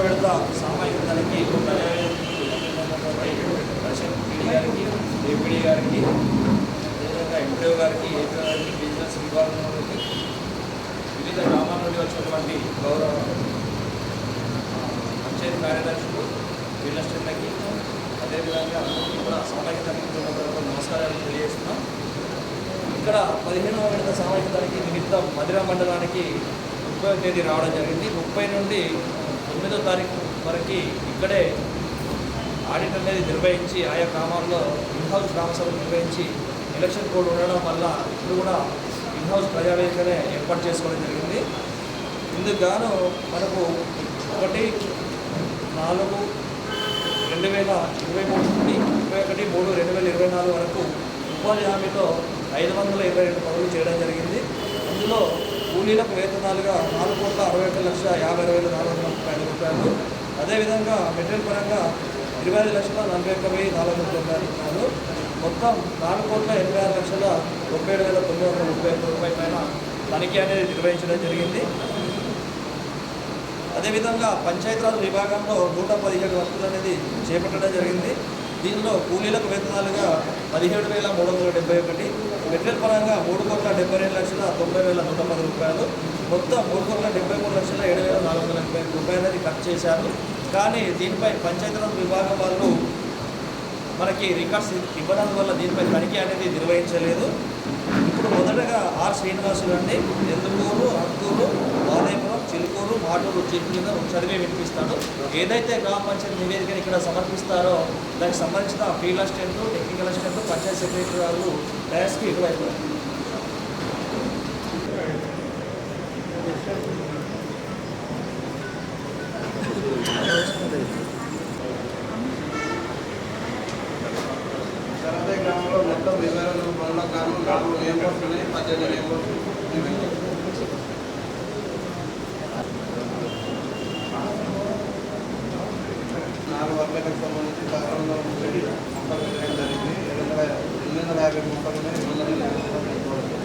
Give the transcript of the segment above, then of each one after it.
విడత సామాజిక తనిఖీ దర్శన్ పీడీ గారికి, ఏపీడీ గారికి, అదేవిధంగా ఎంపీఓ గారికి, ఏపీ గారికి, బిజినెస్ విభాగంలోకి వివిధ గ్రామాల నుండి వచ్చినటువంటి గౌరవ పంచాయతీ కార్యదర్శులు, వీళ్ళకి, అదేవిధంగా కూడా సామాజిక తనిఖీ నమస్కారాలు తెలియజేస్తున్నాం. ఇక్కడ 15వ విడత సామాజిక తనిఖీ నిమిత్తం మధిర మండలానికి 30వ తేదీ రావడం జరిగింది. 30 నుండి 9వ తారీఖు వరకు ఇక్కడే ఆడిట్ అనేది నిర్వహించి ఆయా గ్రామాల్లో ఇన్హౌస్ గ్రామసభలు నిర్వహించి ఎలక్షన్ కోడ్ ఉండడం వల్ల ఇప్పుడు కూడా ఇన్హౌస్ ప్రజావేదికనే ఏర్పాటు చేసుకోవడం జరిగింది. ఇందుకు గాను మనకు 1/4/2023 నుండి 21/3/2024 వరకు ఉపాధి హామీతో 522 పనులు చేయడం జరిగింది. అందులో కూలీలకు వేతనాలుగా 4,61,50,430 రూపాయలు, అదేవిధంగా మెటీరియల్ పరంగా 25,41,490 రూపాయలు, మొత్తం 4,86,37,930 రూపాయల పైన తనిఖీ అనేది నిర్వహించడం జరిగింది. అదేవిధంగా పంచాయతీరాజ్ విభాగంలో 117 వర్కులు అనేది చేపట్టడం జరిగింది. దీనిలో కూలీలకు వేతనాలుగా 17,371, మెటీరియల్ పరంగా 3,72,90,110 రూపాయలు, మొత్తం 3,73,07,480 రూపాయలు అనేది ఖర్చు చేశారు. కానీ దీనిపై పంచాయతీరాజ్ విభాగం వాళ్ళు మనకి రికార్డ్స్ ఇవ్వడం వల్ల దీనిపై తనిఖీ అనేది నిర్వహించలేదు. ఇప్పుడు మొదటగా ఆర్ శ్రీనివాసులు అండి, ఎందుకూరు, అక్కూరు, వాదేపురం, చిలుకూరు, మాటూరు చీఫ్ కింద చదివి వినిపిస్తాడు. ఏదైతే గ్రామ పంచాయతీ నివేదికను ఇక్కడ సమర్పిస్తారో దానికి సంబంధించిన field assistant, technical assistant, panchayati secretary వాళ్ళు డయాస్కి ఇటువైపు గ్రామంలో మొత్తం 22 పనులకు గాను 4 నేంబర్స్ ఉన్నాయి, 18 నేంబర్స్ 4 వర్గాలకు సంబంధించి 1130 మొక్కలు వేయడం జరిగింది. 850 మొక్కలు ఉన్నాయి, 120 మొక్కలు.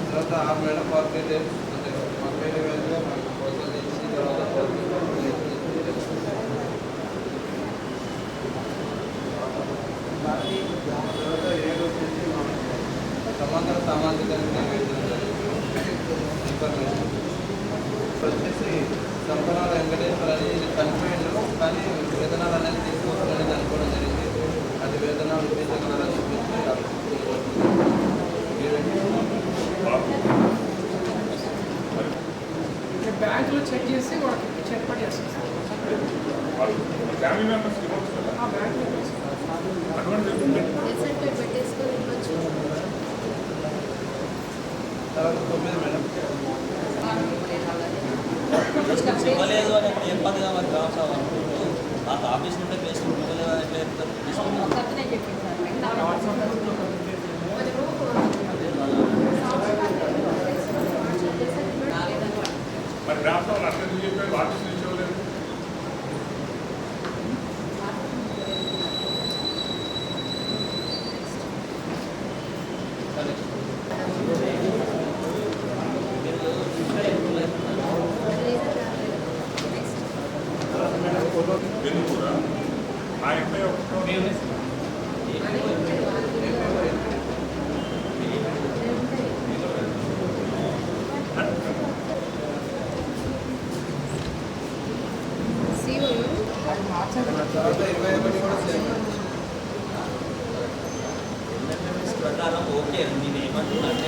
తర్వాత 6 మేడం మార్కెట్ అంటే మార్కెట్ వేలుగా మనకు కోతలు తెచ్చి తర్వాత తర్వాత 7 వచ్చేసి సమగ్ర సామాజిక ఇన్ఫర్మేషన్ వచ్చేసి సంపనాల వెంకటేశ్వర అని చనిపోయిండు, కానీ వేతనాలు అనేది తీసుకోవాలని అనుకోవడం జరిగింది. అది వేతనాలు ఇప్పించగలరని చూపించి బ్యాంకులో చెక్ చేసి వాళ్ళకి ఏర్పాటు చేస్తాం సార్. ఫ్యామిలీ మెంబర్స్ తర్వాత 9 మేడం ఇవ్వలేదు అని ఇబ్బందిగా మరి గ్రామ సభ నాకు ఆఫీస్ నుండే పేస్ట్ ఇవ్వలేదు అని ఎట్లా చెప్తారు? మరి గ్రామ సభలు అట్లా చెప్పారు, ఆఫీస్ నుంచి ఇవ్వలేదు. ఎందుకురా నా ఇంట్లో తర్వాత 21 కూడా సేమ్ ప్రకారం ఓకే. నేను ఏమంటున్నా అంటే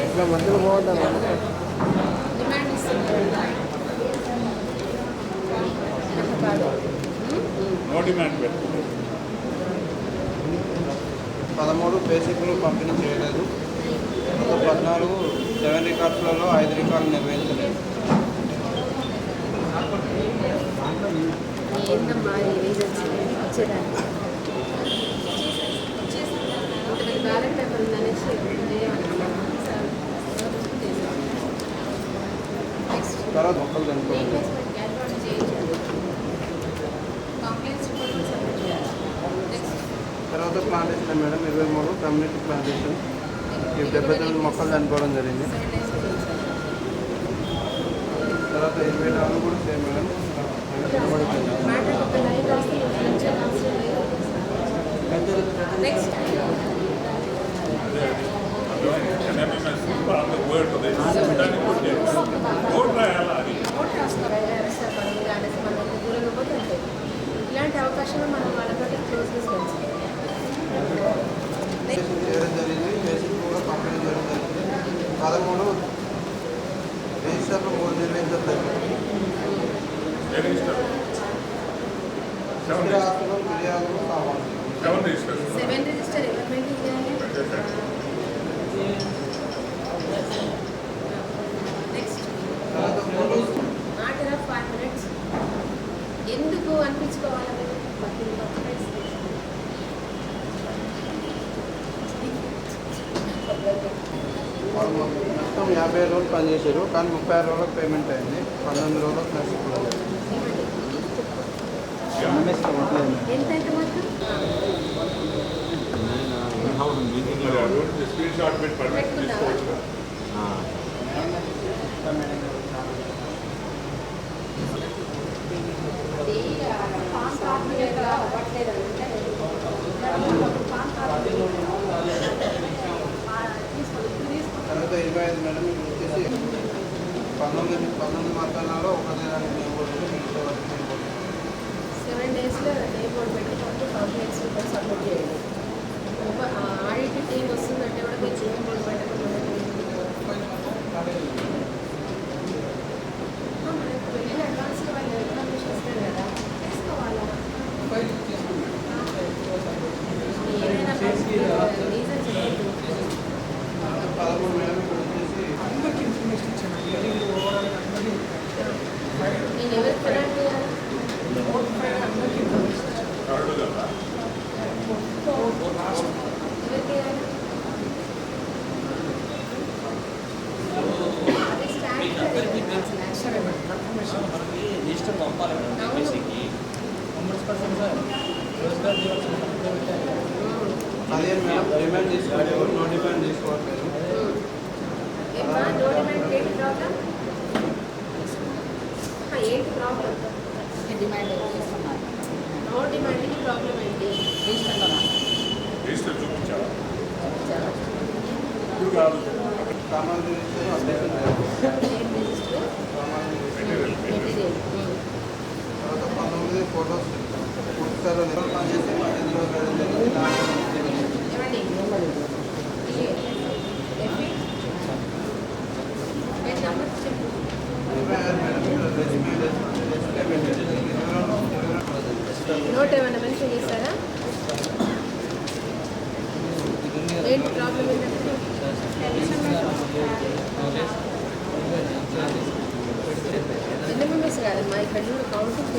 ఇట్లా మధ్యలో పోవద్దాం. నో డిమాండ్ పెట్టు. 13 బేసిక్లు పంపిణీ చేయలేదు. 14 7 రికార్డ్స్లలో 5 రికార్డులు నిర్వహించలేదు. ఏందమ్మా ఈ రీజన్స్ వచ్చేదానికి బ్యాలెట్ పేపర్ ఉందనేసి తర్వాత మొక్కలు కనుక్కోండి. తర్వాత ప్లాంటేషన్ మేడం 23 కమ్యూనిటీ ప్లాంటేషన్ 79 మొక్కలు చనిపోవడం జరిగింది. తర్వాత 24 కూడా సేమ్ మేడం. ఇలాంటి అవకాశాలు మనం వాళ్ళతో క్లోజ్నెస్ చేయడం జరిగింది. బేసిక్ కూడా కంప్లీట్ చేయడం జరిగింది. 13 రిజిస్టర్లు 3 నిర్వహించడం జరిగింది. స్థిరాస్తులు ఫిర్యాదులు కావాలి. 7 రిజిస్టర్ ఎవరు మెయింటైన్ చేయాలి? నెక్స్ట్ తర్వాత ఫోటోస్ ఆర్డర్ ఆఫ్ 5 minutes ఎందుకు అనిపించుకోవాలి? వాళ్ళు మొత్తం 50 రోజులు పనిచేశారు, కానీ 36 రోజులకు పేమెంట్ అయింది. 19 రోజులకు నష్టపోలేదు. ఎంత అయితే మాత్రం స్క్రీన్ షాట్ పెట్టి పర్మిషన్ తీసుకోవచ్చు. పాన్ కార్డు మీద అవ్వట్లేదంటే తర్వాత 25 మేడం మీకు వచ్చేసి 19 మతాలలో ఒకటే దానికి నేను కొడుతుంది, మిగతా వాటికి నేను కొడుతుంది. 7 డేస్లో డే బోర్డు పెట్టి కంప్లైంట్స్ రిపోర్ట్ సబ్మిట్ చేయండి. ఆడిట్ టీం వస్తుందంటే కూడా మీరు డే బోర్డు పెట్టకుండా మనకు వెళ్ళి అడ్వాన్స్గా వాళ్ళు ఇన్ఫర్మేషన్ ఇస్తారు కదా, తీసుకోవాలా? ఏదైనా రీజన్ చెప్పండి. 13 మేడం ఇక్కడ వచ్చేసి అందరికీ ఇన్ఫర్మేషన్ ఇచ్చాను. నేను ఎవరికి ఫిర్యాదు చేయాలి? అందరికీ ఇన్ఫర్మేషన్ కరడు కదా ఎవరికి చేయాలి? అది స్టాండ్ సరే మేడం కన్ఫర్మేషన్ మనకి రిజిస్టర్ పంపాలి మేడం ఎంపీసీకి. కంపల్సరీ సార్ రోజ్గార్ దివస్ అదే మేడం డిమాండ్ తీసుకోవట్లేదు, నో డిమాండ్ తీసుకోవట్లేదు. ఏమా నో డిమాండ్ ఏంటి ప్రాబ్లం? ఏంటి ప్రాబ్లం? డిమాండ్ చేస్తున్నారు. నో డిమాండ్కి ప్రాబ్లం ఏంటి? రిజిస్టర్ చూపించావా? ఇప్పుడు కాదు సామాన్ రిజిస్టర్ అప్డేషన్ ఏం రిజిస్టర్? Material material. తర్వాత 19 ఫోటోస్ పుస్తకాలు పనిచేసి 15 రోజులు వేయడం జరిగింది. ఏమండి ఎఫీ పేజ్ నెంబర్ చెప్పు. 26 మేడం ఇక్కడ రెజ్యూమే పేమెంట్ చేసింది. నోట్ ఏమైనా మెన్షన్ చేస్తారా? ఏంటి ప్రాబ్లం ఏంటంటే ఎన్ని మెంబర్స్ కాదమ్మా, ఇక్కడ కూడా కౌంటింగ్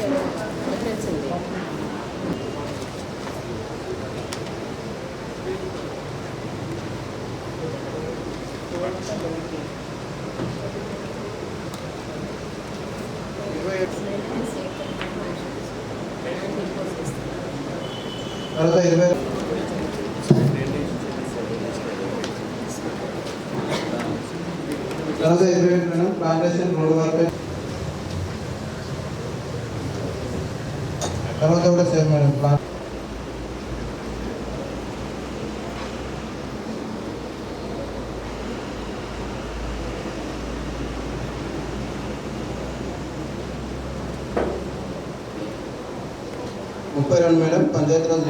డిఫరెన్స్ ఉంది. తర్వాత 20 తర్వాత 25 మేడం ప్లాంటేషన్ రోడ్ వర్క్. తర్వాత కూడా సేమ్ మేడం ప్లాంట్. ముప్పై 32 మేడం పంచాయతీరాజ్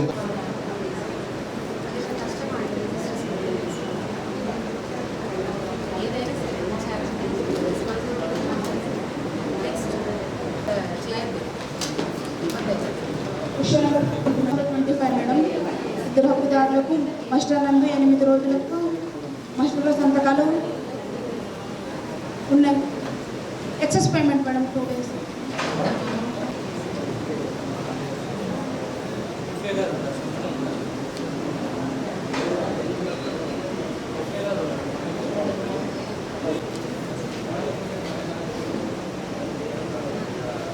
విషయం నెంబర్ 25 మేడం. ఇద్దరు హక్కుదారులకు మస్టర్ నందు 8 రోజులకు మాస్టర్ల సంతకాలు ఉన్నాయి. Excess payment madam 2 days.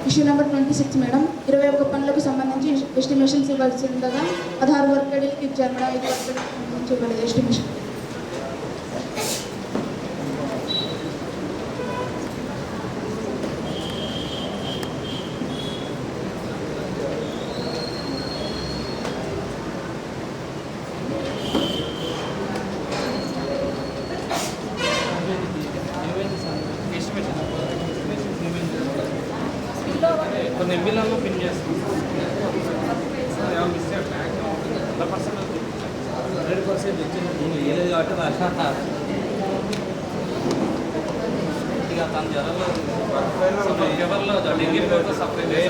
Issue number 26 madam, 21 పనులకు సంబంధించి ఎస్టిమేషన్స్ ఇవ్వాల్సి ఉండగా 16 వర్క్ గడికి ఇచ్చారు మేడం. 5 వర్క్ గడికి సంబంధించి ఇవ్వలేదు ఎస్టిమేషన్. కొన్ని ఎంబీలలో పిన్ చేస్తాం 100% వచ్చింది ఏలేదు కాబట్టి ఇక తన జ్వరంలో ఎవరిలో ఢిల్లీ రిపోర్ట్తో సప్లై చేసి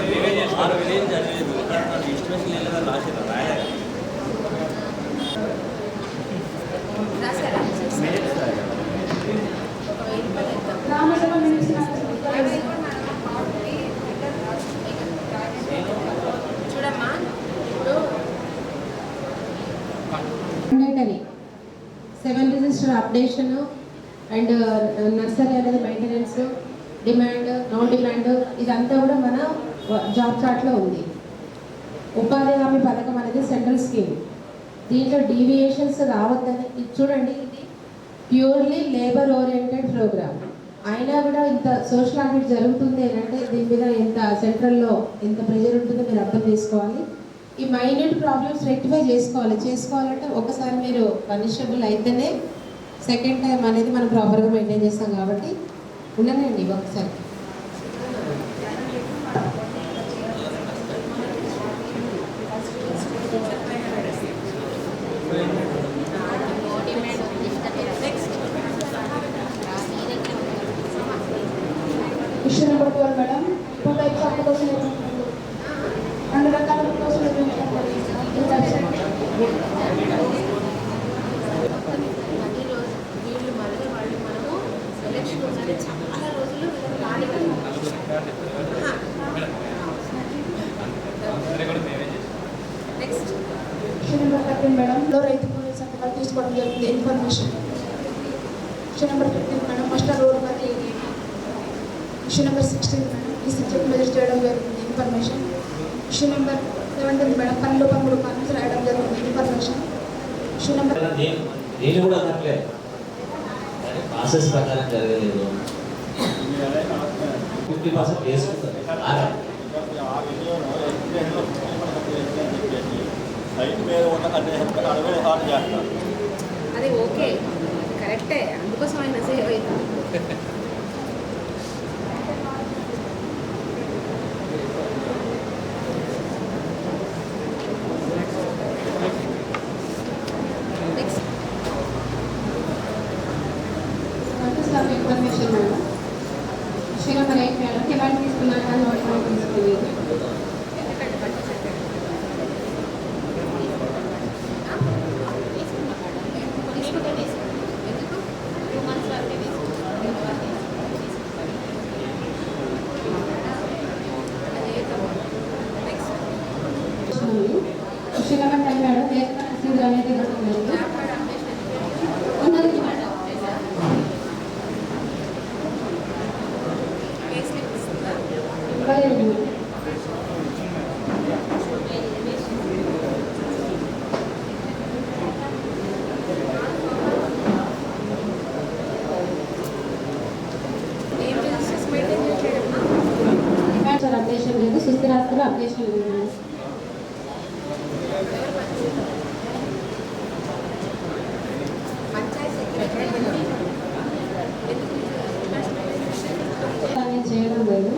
6 విలేజ్ చదివేది ఎస్టిమేషన్ లేదా రాసేది రాయలేదు. రాశారా? రామసభ మినిట్స్ చూడమ్మా, ఇప్పుడు mandatory 7 register updation and nursery అనేది మెయింటెనెన్స్, డిమాండ్, నో డిమాండ్ ఇదంతా కూడా మన జాబ్ చార్ట్లో ఉంది. ఉపాధి హామీ పథకం అనేది సెంట్రల్ స్కీమ్. దీంట్లో డీవియేషన్స్ రావద్దని ఇది చూడండి, ఇది ప్యూర్లీ లేబర్ ఓరియంటెడ్ ప్రోగ్రామ్. అయినా కూడా ఇంత సోషల్ ఆడిట్ జరుగుతుంది అంటే దీని మీద ఎంత సెంట్రల్లో ఎంత ప్రెజర్ ఉంటుందో మీరు అర్థం చేసుకోవాలి. ఈ మైన్యూట్ ప్రాబ్లమ్స్ రెక్టిఫై చేసుకోవాలంటే ఒకసారి మీరు పనిషబుల్ అయితేనే సెకండ్ టైం అనేది మనం ప్రాపర్గా మెయింటైన్ చేస్తాం కాబట్టి ఉండనండి ఒకసారి. Issue number 12 madam, 2 types of application. 2 రకాల application వీళ్ళు మళ్ళీ మనము ఎలక్షన్ ఉందని చాలా రోజులు నెక్స్ట్ ఇష్యూ నెంబర్ 13 మేడం, లో రైతు కూలీ సంతకాలు తీసుకోవడం జరుగుతుంది. Information. Issue number 15 madam, master road మరి. ఇష్యూ నెంబర్ 16 మేడం, ఈ సబ్జెక్ట్ మెజర్ చేయడం జరుగుతుంది. Information. Issue number 17 madam, 12 columns రాయడం జరుగుతుంది. ఇన్ఫర్మేషన్. ఇష్యూ నెంబర్ నేను కూడా అనట్లేదు, ప్రాసెస్ ప్రకారం జరగలేదు. 50% వేసుకుంటారు. అది ఓకే, కరెక్టే, అందుకోసం ఆయన సేవ్ అవుతుంది. Next information madam. Issue number 8 madam, demand తీసుకున్నాక నోట్ తీసుకుని ఎందుకంటే బట్టి చెప్పాడు తీసుకుంటే ఎందుకు 2 months వరకే నెక్స్ట్ ఇష్యూ నెంబర్ 10 మేడం, దేశ అనేది ఉన్నది మేడం. ఇవ్వలేదు. ఏం రిజిస్టర్స్ మెయింటైన్ చేయడమ్మా? సార్ అప్డేషన్ లేదు, సుస్థిరాస్తులు అప్డేషన్ లేదు. పంచాయత్ సెక్రటరీ ఎందుకు నేను చేయడం లేదు.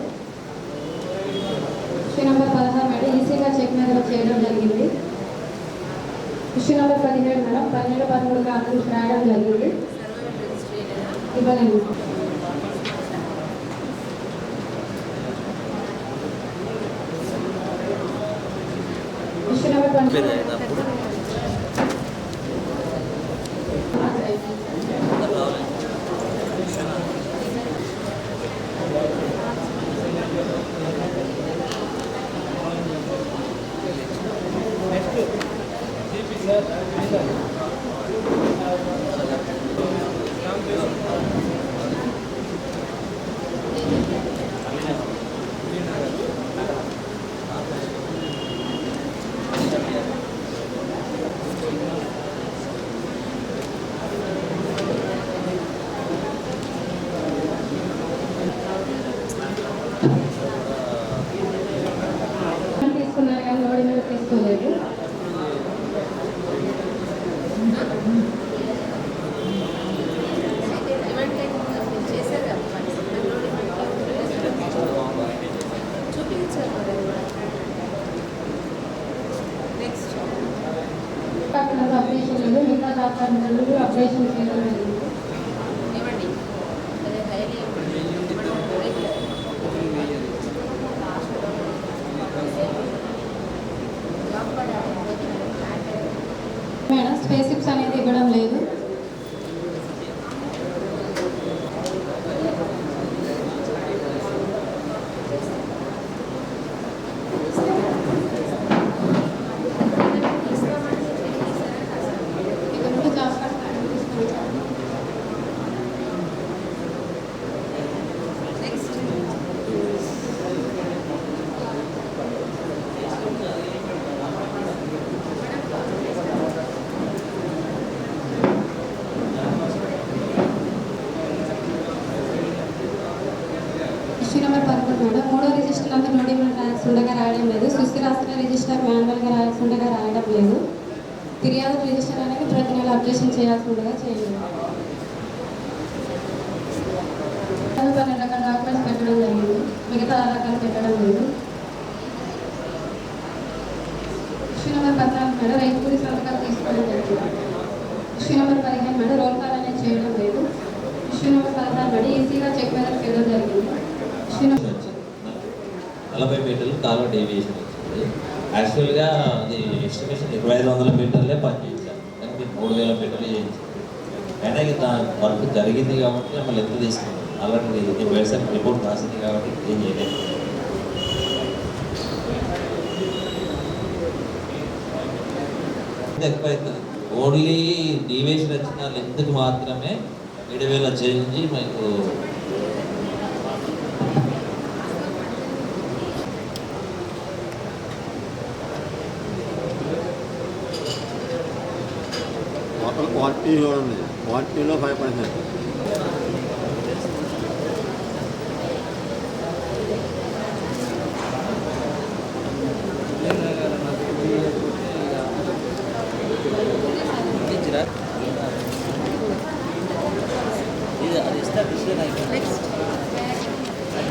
ఇష్యూ నెంబర్ 16 మేడం, ఈసీగా చెక్ మీద చేయడం జరిగింది. ఇష్యూ నెంబర్ 17 మేడం, 12, 13 కాలమ్స్ రాయడం జరిగింది. సర్వర్ రిజిస్ట్రేషన్ ఇవ్వలేదు. ఇష్యూ నెంబర్ 20 తీసుకున్నారు కానీ లోడింగ్ మీద తీసుకోలేదు. అప్డేషన్ లేదు, మిగతా డాక్టర్లు అప్డేషన్ చేయడం లేదు. మేడం స్పేసిప్స్ అనేది ఇవ్వడం లేదు. ఇష్యూ నెంబర్ 11 మేడం, 3వ రిజిస్టర్ అంతా నోటిఫికేషన్ రాయాల్సి ఉండగా రాయడం లేదు. సుస్థి రాసిన రిజిస్టర్ మాన్యువల్గా రాయాల్సి ఉండగా రాయడం లేదు. ఫిర్యాదు రిజిస్టర్ అనేది ప్రతి నెల అప్డేషన్ చేయాల్సి ఉండగా చేయలేదు. 12 రకాల డాక్యుమెంట్స్ పెట్టడం జరిగింది, మిగతా రకాలు పెట్టడం లేదు. ఇష్యూ నెంబర్ 14 మేడం, రైతు కూలి సంతకాలు తీసుకోవడం జరిగింది. Issue number 15 madam, roll call అనేది చేయడం లేదు. ఇష్యూ నెంబర్ 16 మేడం, ఈసీగా చెక్ మీద చేయడం జరిగింది. 40 మీటర్లు కాలువ డేవియేషన్ వచ్చింది. యాక్చువల్గా అది ఎస్టిమేషన్ 2500 మీటర్లే పనిచేయించాం, కానీ మీరు 3000 మీటర్లు చేయించాం. అయినా ఇక దాని వర్క్ జరిగింది కాబట్టి మళ్ళీ ఎంత తీసుకున్నాం. అలాంటి వ్యవసాయం రిపోర్ట్ రాసింది కాబట్టి ఏం చేయలేదు. ఎక్కువైతుంది. ఓన్లీ డీవియేషన్ వచ్చిన లెంత్కి మాత్రమే 7000 చేంజ్ మీకు మొత్తం క్వాంటిటీ చూడండి, క్వాంటిటీలో 5%.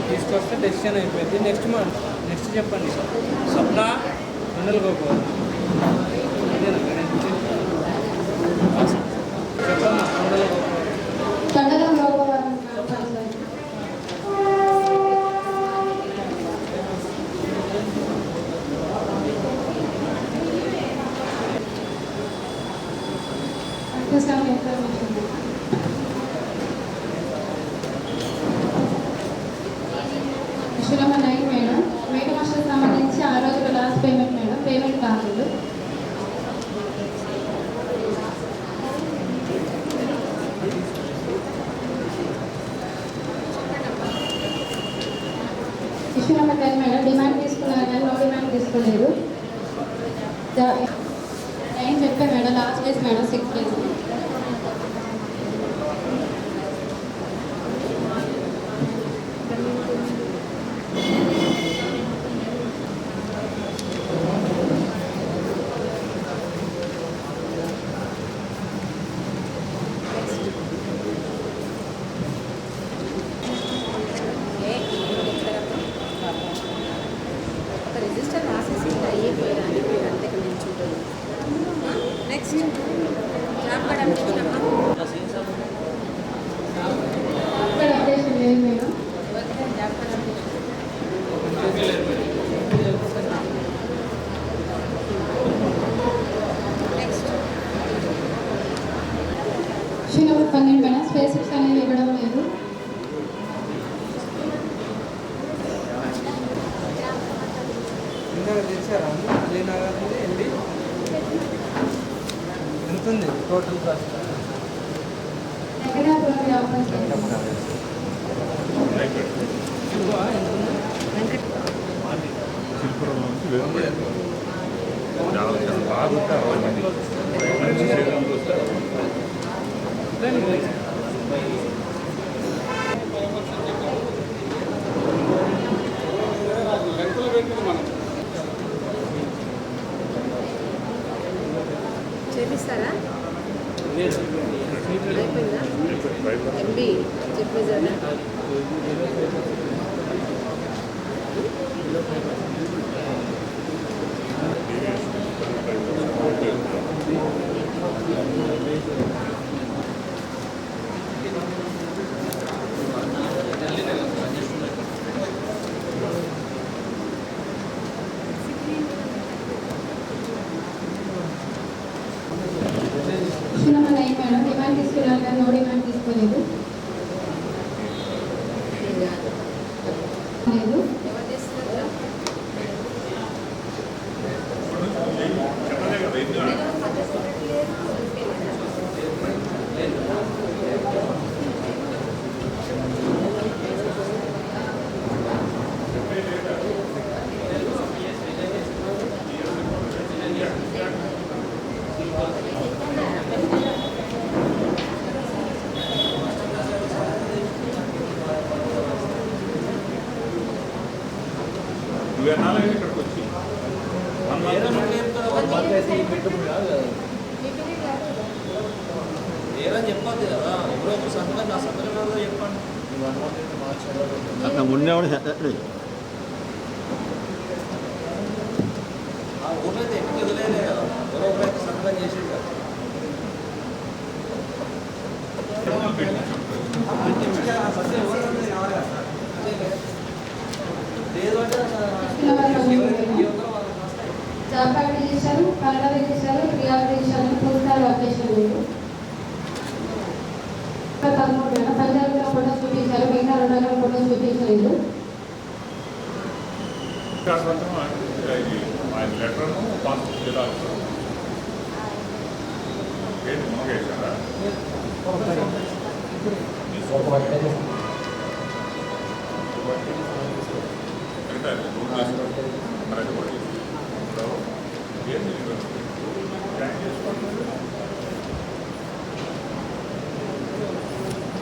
తీసుకొస్తే డెసిషన్ అయిపోయింది. నెక్స్ట్ చెప్పండి. స్వప్న మండల గోపాల్ చెప్పమ్మా. తండల Gopavaram issue number 9 madam, madam master సంబంధించి ఆ రోజుల లాస్ట్ పేమెంట్ మేడం, పేమెంట్ కాలేదు. ఇష్యూ నెంబర్ 10 మేడం, డిమాండ్ తీసుకున్నారు కానీ నో డిమాండ్ తీసుకోలేదు. టైం చెప్పే madam, last days madam 6 days. Register రాసేసి అయిపోయాను అంతకు మించి ఉంటుంది. నెక్స్ట్ జాబ్ కార్డ్ అప్డేషన్ అమ్మా. ఇక్కడ అప్డేషన్ లేదు madam. Job card updation next issue number 12 madam, specifics అనేది ఇవ్వడం లేదు. ఇందాక తెచ్చారా? అలీనగర్ నుండి వెళ్ళి ఎంత ఉంది టోటల్ కాస్ట్? శిల్పురం నుంచి చాలా బాగుంటే 60 మంది మంచి శరీరంలో వస్తే చేపిస్తారా? అయిపోయిందా? ఎంబీ చెప్పేసారా? మేడం డిమాండ్ తీసుకున్నాను కానీ నో డిమాండ్ తీసుకోలేదు. లేదు ఎవరు చేస్తున్నారు? ఇక్కడికి వచ్చి ఏరని చెప్పద్దు కదా, ఎవరో ఒక సంతకం నా సంతకం ఎవరో చెప్పండి. అట్లా ముందే కూడా చెప్పండి. ఆ ఊర్లో అయితే ఎక్కువ వదిలేదే కదా, ఎవరో ఒకరైతే సంతకం చేసేది కదా. జాబ్ కార్డు చేశారు, కన్నడ చేశారు, రియాలిటీ చేశారు, పుస్తకాలు అప్డేషన్ లేదు. 13 మేడం పంజాబ్లో ఫోటోస్ చూపించారు, మిగతా 2 నెలల ఫోటోస్ చూపించలేదు. లెటర్ పాస్బుక్ జిరాక్స్ ఏంటి మొగేశారా?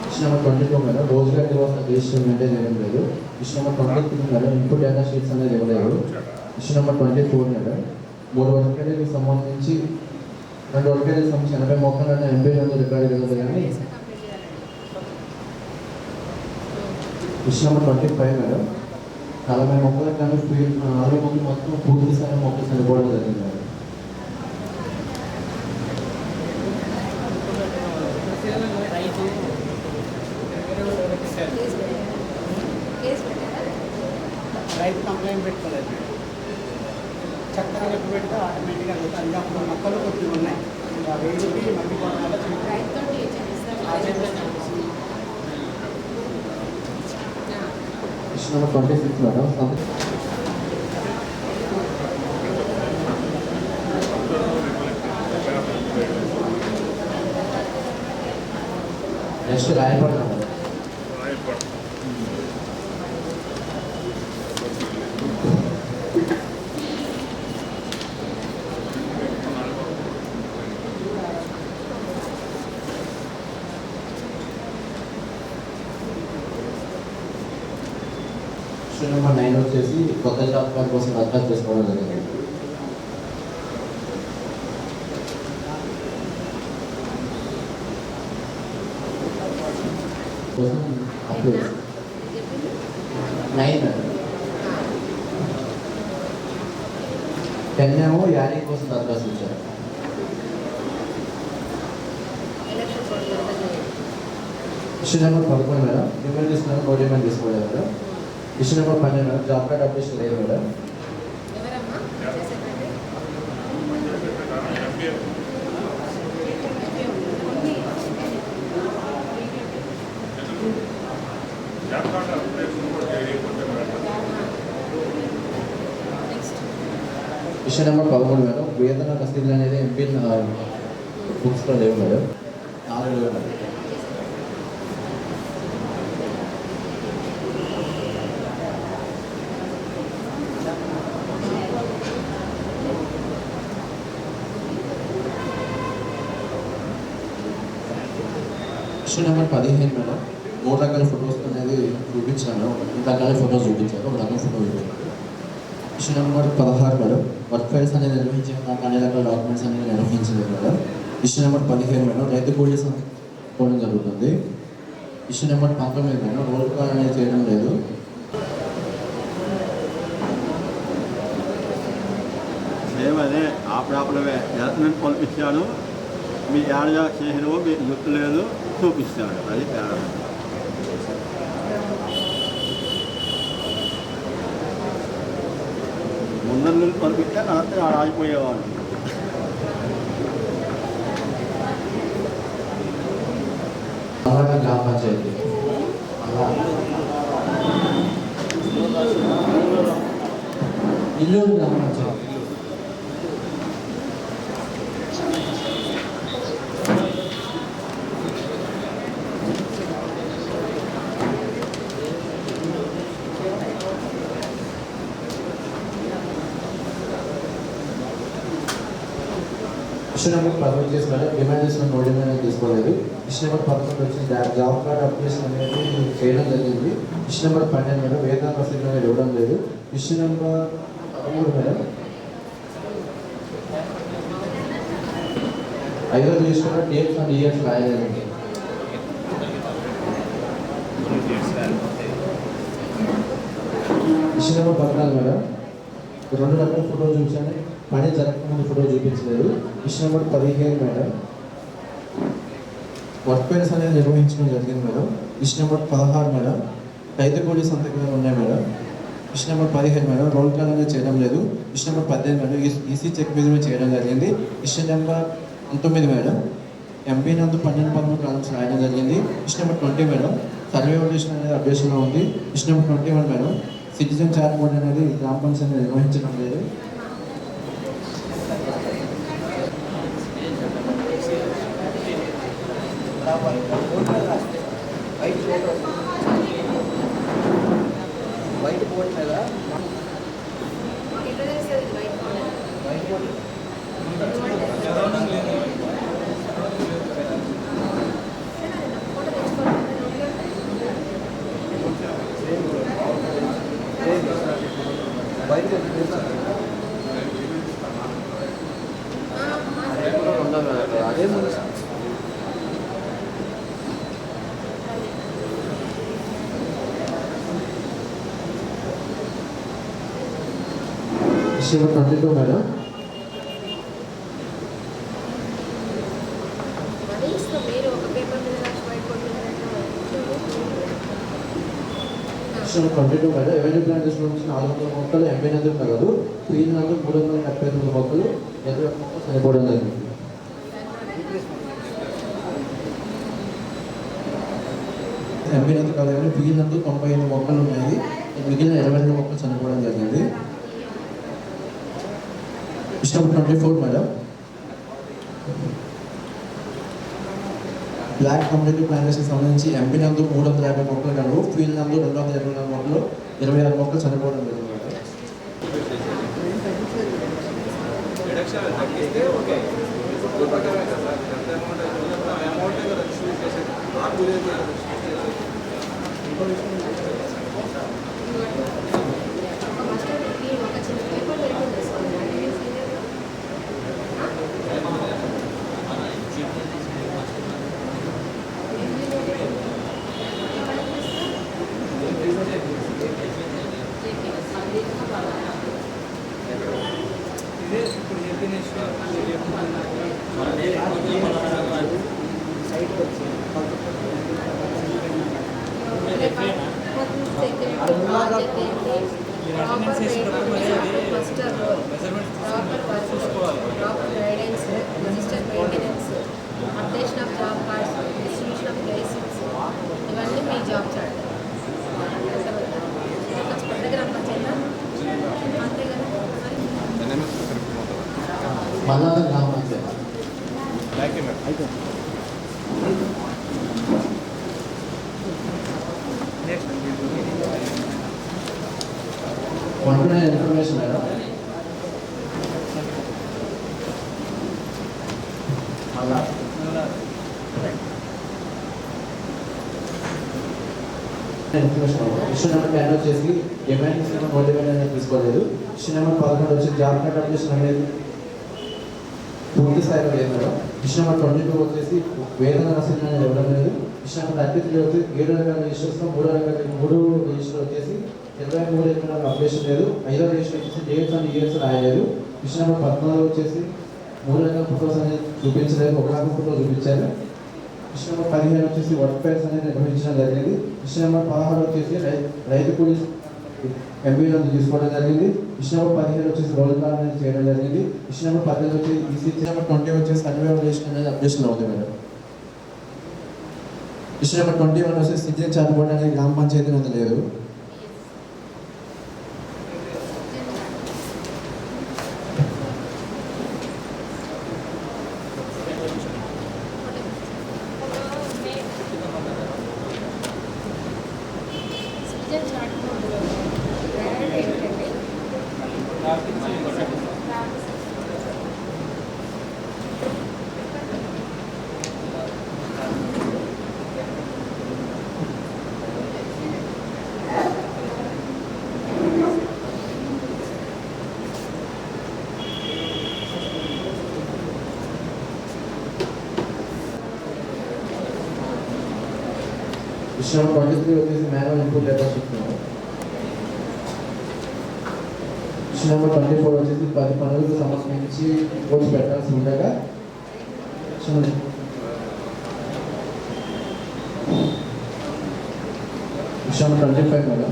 ఇష్యూ నెంబర్ 22 మేడం రోజుగారి దివస్ రిజిస్టర్ మెయింటైన్ చేయడం లేదు. Issue number 23 madam input data sheets అనేది ఇవ్వలేదు. ఇష్యూ నెంబర్ 24 మేడం 3 వర్కేలకు సంబంధించి 2 వర్కేలకు సంబంధించి 80 మొక్కలను ఎంపీ నందు రికార్డు ఇవ్వలేదు కానీ ఇష్యూ నెంబర్ 25 మేడం 40 మొక్కలకు కానీ 60 మొక్కలు మొత్తం పూర్తి స్థాయి మొక్కలు చనిపోవడం జరిగింది మేడం. రైతు కంప్లైంట్ పెట్టుకోలేదు. చక్కగా చెప్పి పెడితే ఆటోమేటిక్గా అందుతుంది. అప్పుడు మొక్కలు కొద్దిగా ఉన్నాయి, ఇంకా వేడికి మళ్ళీ ఇష్యూ నెంబర్ 26 మేడం నెక్స్ట్ రాయపడతాం. ఇష్యూ నెంబర్ 9 వచ్చేసి కొత్త జాబ్ కార్డ్ కోసం దరఖాస్తు చేసుకోవడం జరిగింది. కోసం అప్లై 9 మేడం 10 ఏమో యారీ కోసం దరఖాస్తు ఇచ్చారు. ఇష్యూ నెంబర్ 11 మేడం డిమాండ్ తీసుకున్నాను, నో డిమాండ్ తీసుకోలేదు madam. Issue number 12 madam job card updation లేదు మేడం. ఎవరమ్మా చేసేటండి? ఇష్యూ నెంబర్ 13 మేడం వేతన రసీదులు అనేది ఎంపీ బుక్స్లో లేవు మేడం. 4 లేవు మేడం. Issue number 15 madam. 3 రకాల ఫొటోస్ అనేది చూపించాను. 2 రకాల ఫొటోస్ చూపించాను, 1 రకం ఫోటో చూపించాను. Issue number 16 madam. Work files అనేది నిర్వహించిన దాకా అన్ని రకాల డాక్యుమెంట్స్ అనేది నిర్వహించలేదు మేడం. Issue number 15 madam. రైతు కూలీ పోవడం జరుగుతుంది. Issue number 19 madam. Roll call అనేది చేయడం లేదు. ఏమదే ఆపడాపడమే జలసమెంట్ పంపించాను, మీ ఏడగా చేసినవో మీకు గుర్తు లేదు, చూపిస్తాను. అది తేడా. ముందర నుండి పంపిస్తే కరెక్ట్గా ఆగిపోయేవాళ్ళు. అలాగే గ్రామ పంచాయతీ ఇల్లు గ్రామ పంచాయతీ ఇష్యూ నెంబర్ 11 చేసి మేడం. డిమాండ్ చేసిన నో డిమాండ్ తీసుకోలేదు. ఇష్యూ నెంబర్ 11 వచ్చి జాబ్ కార్డ్ అప్లికేషన్ అనేది చేయడం జరిగింది. Issue number 12 madam. వేతన రసీదు అనేది ఇవ్వడం లేదు. Issue number 13 madam. 5వ రిజిస్టర్లో డేట్స్ అండ్ ఇయర్స్ రాయలేదండి. Issue number 14 madam. 2 రకాల ఫోటో చూపించాను, పని జరగకముందు ఫోటో చూపించలేదు. Issue number 15 madam. Work files అనేది నిర్వహించడం జరిగింది మేడం. Issue number 16 madam. రైతు కూలీ సంతకాలు ఉన్నాయి madam. Issue number 15 madam. Roll call అనేది చేయడం లేదు. Issue number 18 madam. EC check మీద చేయడం జరిగింది. Issue number 19 madam. ఎంపీ నందు 12-13 కాలమ్స్ రాయడం జరిగింది. Issue number 20 madam. సర్వే వోల్టేషన్ అనేది అప్డేషన్లో ఉంది. Issue number 21 madam. Citizen chart board అనేది గ్రామ పంచాయతీ నిర్వహించడం లేదు. వైట్ బోర్డ్ మీద అదే ముందు issue number 22 madam. Issue number 22 madam. Avenue plants నుంచి 400 మొక్కలు ఎంపీ నందుకు కలదు. ఫీల్ నందు 378 మొక్కలు, 20 మొక్కలు చనిపోవడం జరిగింది. ఎంపీ నందు కాదు కానీ ఫీల్ నందు 98 మొక్కలు ఉన్నాయి, మిగిలిన 22 మొక్కలు చనిపోవడం జరిగింది. Issue number 24 madam. Block community plantation సంబంధించి ఎంపీ నందు 350 మొక్కలు కలవు, ఫీల్డ్ నందు 224 మొక్కలు, 26 మొక్కలు చనిపోవడం జరిగింది. తగ్గిస్తే ఓకే, ప్రకారమే కదా అమౌంట్ కదా ఇష్యూ చేసేది. Updation of job cards, distribution of license, ఇవన్నీ మీ జాబ్ చార్ట్. పెద్ద గ్రామ పంచాయతీ అంతే కదా. మళ్ళా గ్రామ పంచాయతీ వంటనే ఇన్ఫర్మేషన్ మేడం. అలా ఇన్ఫర్మేషన్ ఇష్యూ నెంబర్ 10 వచ్చేసి డిమాండ్ మోటివేట్ అనేది తీసుకోలేదు. ఇష్యూ నెంబర్ 11 వచ్చి జాబ్ కార్డ్ అప్లికేషన్ అనేది పూర్తి స్థాయిలో లేదు మేడం. ఇష్యూ నెంబర్ 22 వచ్చేసి వేతన రసీదు అనేది ఇవ్వడం లేదు. ఇష్యూ నెంబర్ 33 వచ్చి 7 రకాల రిజిస్టర్స్లో 3 రిజిస్టర్ వచ్చేసి 23 ఎకరాల అప్లికేషన్ లేదు. 5వ రిజిస్టర్ వచ్చేసి డేట్స్ అండ్ ఇయర్స్ రాయలేదు. ఇష్యూ నెంబర్ 14 వచ్చేసి 3 రకాల ఫోటోస్ అనేది చూపించలేదు, 1 రకం ఫోటో చూపించారు. ఇష్యూ నెంబర్ 15 వచ్చేసి వర్క్ ఫైర్స్ అనేది నిర్వహించడం జరిగింది. ఇష్యూ నెంబర్ 16 వచ్చేసి రైతు కూలీ ఎంపీలో తీసుకోవడం జరిగింది. ఇష్యూ నెంబర్ 17 వచ్చేసి రోల్ కాల్ అనేది చేయడం జరిగింది. ఇష్యూ నెంబర్ 18 వచ్చి ఈసీ నెంబర్ 20 వచ్చేసి కన్వేషన్ అనేది అప్డేషన్ అవుతుంది మేడం. ఇష్యూ నెంబర్ 21 వచ్చేసి సిటిజన్ చార్ట్ బోర్డ్ అనేది గ్రామ పంచాయతీ అనేది లేదు. ఇష్యూ నెంబర్ 23 వచ్చేసి మాన్యువల్ ఇన్పుట్ లెటర్ చెప్తున్నాము. ఇష్యూ నెంబర్ 24 వచ్చేసి 10 పనులకు సంబంధించి రిపోర్ట్స్ పెట్టాల్సి ఉండగా issue number 25 madam.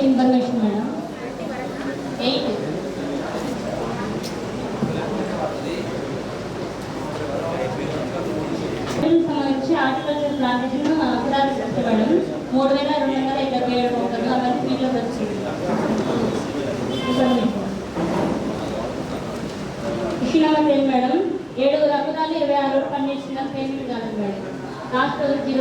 Information madam 8 సంబంధించి హార్టికల్చర్ ప్లాంటేషన్ అకురాలు మేడం 3277 మొక్కలు అవన్నీ ఫీల్డ్లోకి వచ్చింది. ఇష్యూ నెంబర్ 10 మేడం 7 అకురాలు 26 పండించిన పేమెంట్ కాలేదు మేడం. లాస్ట్ రోజు 00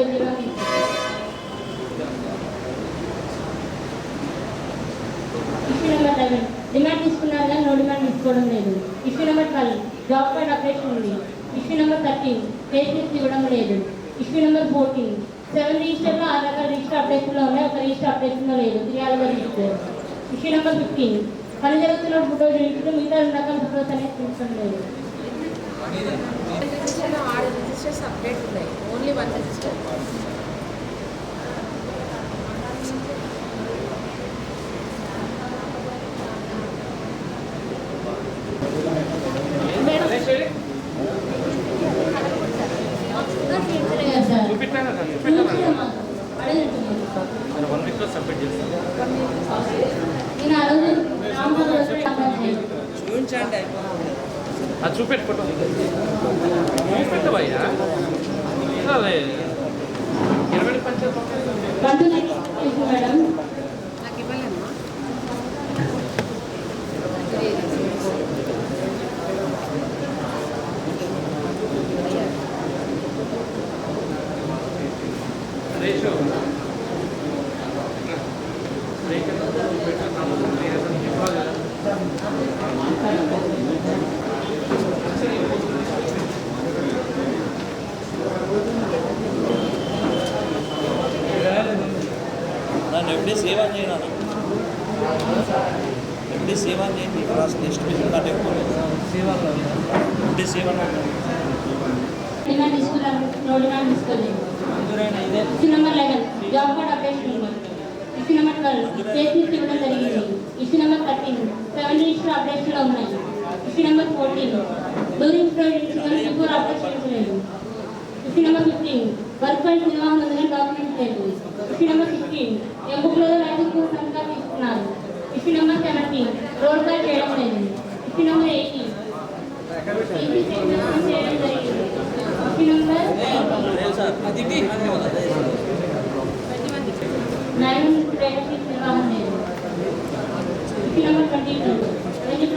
ఇష్యూ నెంబర్ 11 డిమాండ్ తీసుకున్నారు కానీ నో డిమాండ్ తీసుకోవడం లేదు. Issue number 12 job card updation ఉంది. ఇష్యూ నెంబర్ 13 పేస్లిప్స్ ఇవ్వడం లేదు. ఇష్యూ నెంబర్ 14 7 రిజిస్టర్లో 6 రకాల రిజిస్టర్ అప్డేషన్లో ఉన్నాయి, 1 రిజిస్టర్ అప్డేషన్లో లేదు, 3 రిజిస్టర్. ఇష్యూ నెంబర్ 15 పని జరుగుతున్న ఫోటో రిజిస్టర్ మిగతా 2 రకాల ఫోటోస్ అనేది తీసుకోవడం లేదు. రిజిస్టర్లో 6 రిజిస్టర్స్ అప్డేట్ ఉన్నాయి, ఓన్లీ 1 రిజిస్టర్. చూపెట్టుకోవటం చూపెట్టవయ్యా 20 పంచాయతీ మేడం నాకు ఇవ్వలేమ్మా. రేషో నన్ను ఎప్పుడే సేవ చేయను, ఎప్పుడే సేవ చేయండి. నెక్స్ట్ మిషన్ నాకు ఎక్కువ ఎప్పుడే సేవ డిమాండ్ తీసుకున్నారు, నో డిమాండ్ తీసుకోలేదు. Issue number 11 job card updation ఉంది. ఇష్యూ నెంబర్ 12 పేస్లిప్స్ ఇవ్వడం జరిగింది. ఇష్యూ నెంబర్ 13 7 రిజిస్టర్ అప్డేషన్లో ఉన్నాయి. Issue number 14 during before updation లేదు. ఇష్యూ నెంబర్ 15 వర్క్ ఫైల్స్ నిర్వహణ డాక్యుమెంట్స్ లేదు. ఇష్యూ నెంబర్ 16 ఎంబుక్లో రైతు ఎక్కువ సంఖ్య తీసుకున్నారు. ఇష్యూ నెంబర్ 17 రోల్ కాల్ చేయడం లేదు. ఇష్యూ నెంబర్ 18 ఈసీ స్టేట్మెంట్ చేయడం జరిగింది. ఇష్యూ నెంబర్ 9 ప్రైవసీ నిర్వహణ లేదు. ఇష్యూ నెంబర్ 22 రెవెన్యూ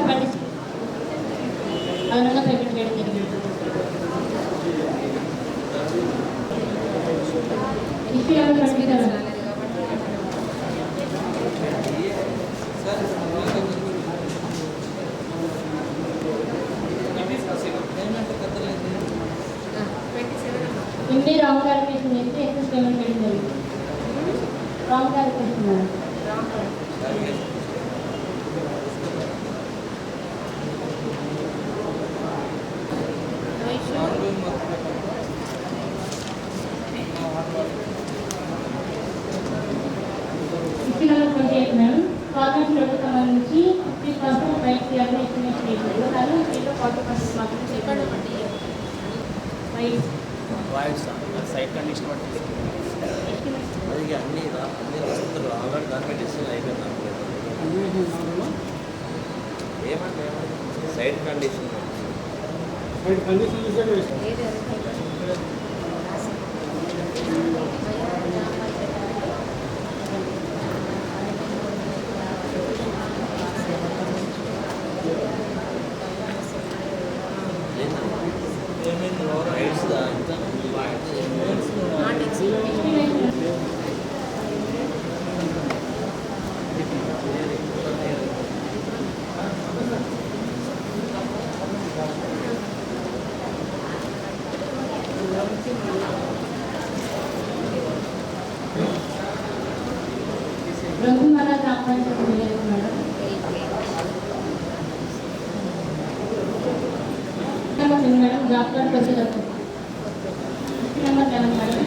ప్లాంటేషన్ అదనంగా పేమెంట్ చేయడం జరిగింది. Issue number 27 MB wrong calculation చేస్తే ఎక్సెస్ పేమెంట్ చేయడం జరిగింది. Wrong calculation issue number 28 madam government లోకి సంబంధించి 50% రైట్ చేయాలని ఎస్టిమేషన్ చేశారు. కానీ దీంట్లో 40% మాత్రమే చెప్పండి. సైట్ కండిషన్ బట్టి అది అన్ని వసతులు ఆల్రెడీ దాని మీద డిసిషన్ అయిపోయింది. ఏమంటే సైట్ కండిషన్ రైట్స్ రఘుమాల గ్రామ panchayati madam madam job card వచ్చేటప్పుడు నెంబర్ 11 మేడం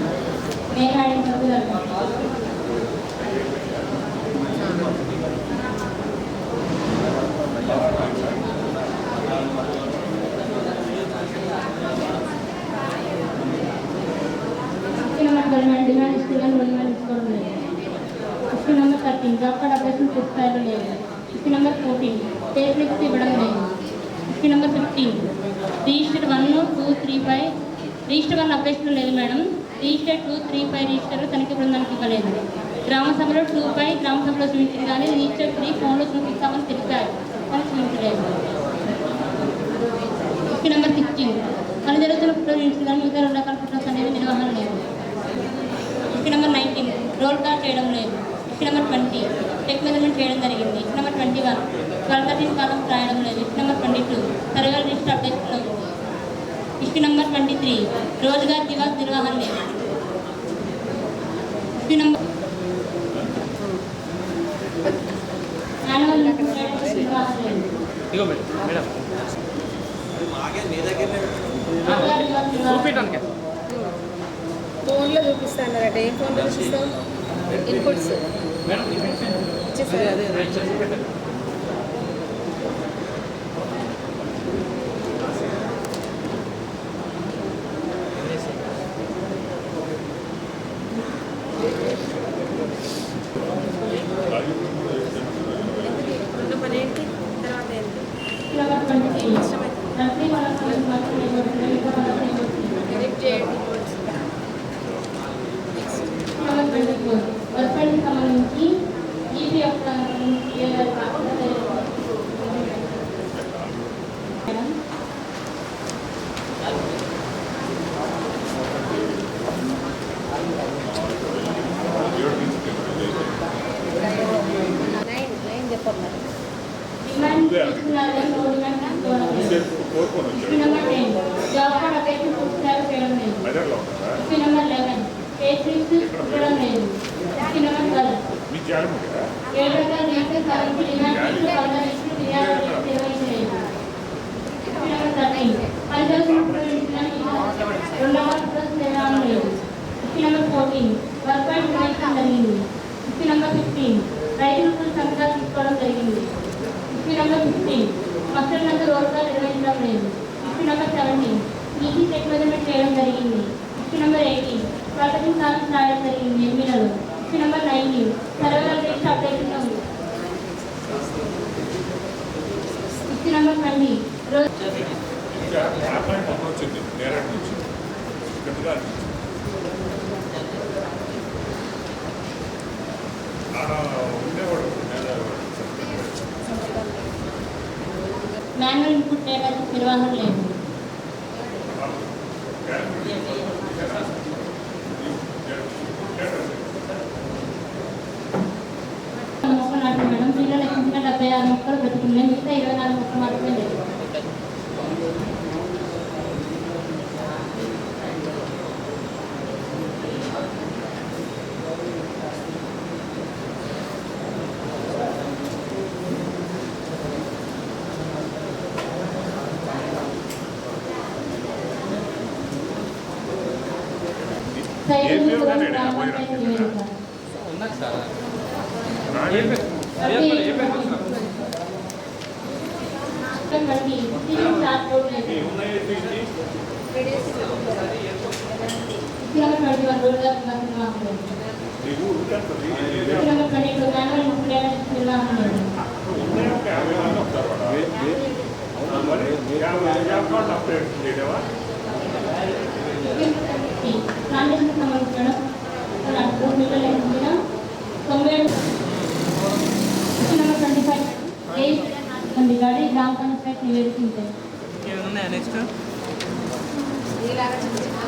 మెయిల్ ఐడి సభ్యులు డిమాండ్ ఇస్తున్నాను డిమాండ్ ఇసుకోవడం లేదు. Issue number 13 job card updation పూర్తి స్థాయిలో లేదు. ఇష్యూ నెంబర్ 14 పే స్లిప్స్ ఇవ్వడం లేదు. Issue number 15 register 1, 2, 3, 5 register 1 updation లేదు మేడం. రిజిస్టర్ 2, 3, 5 రిజిస్టర్ తనిఖీ బృందానికి ఇవ్వలేదు. గ్రామ సభలో 2, 5 గ్రామ సభలో చూపించింది కానీ రిజిస్టర్ 3 ఫోన్లో చూపిస్తామని తెలిపారు కానీ చూపించలేదు. ఇష్యూ నెంబర్ 16 పని జరుగుతున్న ఫోటో చూపించింది కానీ మిగతా 2 రకాల ఫోటోస్ అనేవి నిర్వహణ లేదు. ఇష్యూ నెంబర్ 19 రోల్ కాల్ చేయడం లేదు. ఇష్యూ నెంబర్ 20 టెక్ మెజర్మెంట్ చేయడం జరిగింది. ఇష్యూ నెంబర్ 21 12 కాలం రాయడం లేదు. ఇష్యూ నెంబర్ 22 సర్వేల లిస్ట్ అప్డేషన్ ఉంది. ఇష్యూ నెంబర్ 23 రోజ్గార్ దివాస్ నిర్వహణ లేదు. ఇష్యూ నెంబర్ యాన్యువల్ నిర్వహణ లేదు. ఫోన్లో చూపిస్తానరట. ఏం ఫోన్లో చూపిస్తావు? ఇన్పుట్స్ పని ఏంటి తర్వాత ఏంటి ఎడిట్ చేయండి. వర్క్ సంబంధించి ఈపీఎఫ్ డిమాండ్ తీసుకున్నారు. నెంబర్ 10 జాబ్ కార్డ్ అప్డేషన్ పూర్తి చేయడం లేదు. నెంబర్ 11 పేషెంట్స్ ఉండడం లేదు. ఇచ్చిన నెంబర్ 12 మీ జాలం కదా ఏడవ rate current demand permanent DR నిర్వహించలేదు. ఇచ్చిన నెంబర్ 13 రెండవ ప్లస్ నిర్మాణం లేదు. ఇచ్చిన నెంబర్ 14 వర్క్ పాయింట్ నిర్వహించడం జరిగింది. ఇచ్చిన నెంబర్ 15 రైతులకు సంఘాలు తీసుకోవడం జరిగింది. ఇచ్చిన నెంబర్ 16 మస్టర్ నందు రోడ్గా నిర్వహించడం లేదు. ఇచ్చిన నెంబర్ 17 ఈజీ చెక్ మెజర్మెంట్ చేయడం జరిగింది. ఇచ్చిన నెంబర్ 18 ప్రాసెసింగ్ సార్స్ రాయడం జరిగింది ఎంబీలలో. ఇచ్చిన నెంబర్ 19 సర్వర్ లిస్ట్ అప్డేషన్ ఉంది. ఇచ్చిన నెంబర్ 20 ఇంకా వ్యాపారం పక్కన వచ్చింది నేరేడు నుంచి గట్టిగా ఆడ ఉండేవాడు మాన్యువల్ ఇన్పుట్ డేటా నిర్వహణ లేదు. మొక్కలు నాటి మేడం పిల్లలు లెక్కించిన 76 మొక్కలు బ్రతుకున్నాయి. మిగతా 24 మొక్కలు మాత్రమే లేదు. ఉన్నది సార్ గాడి గ్రామ పంచాయతీ నివేదించారు. ఏమైనా నెక్స్ట్ ఇలాగా చిన్న చిన్న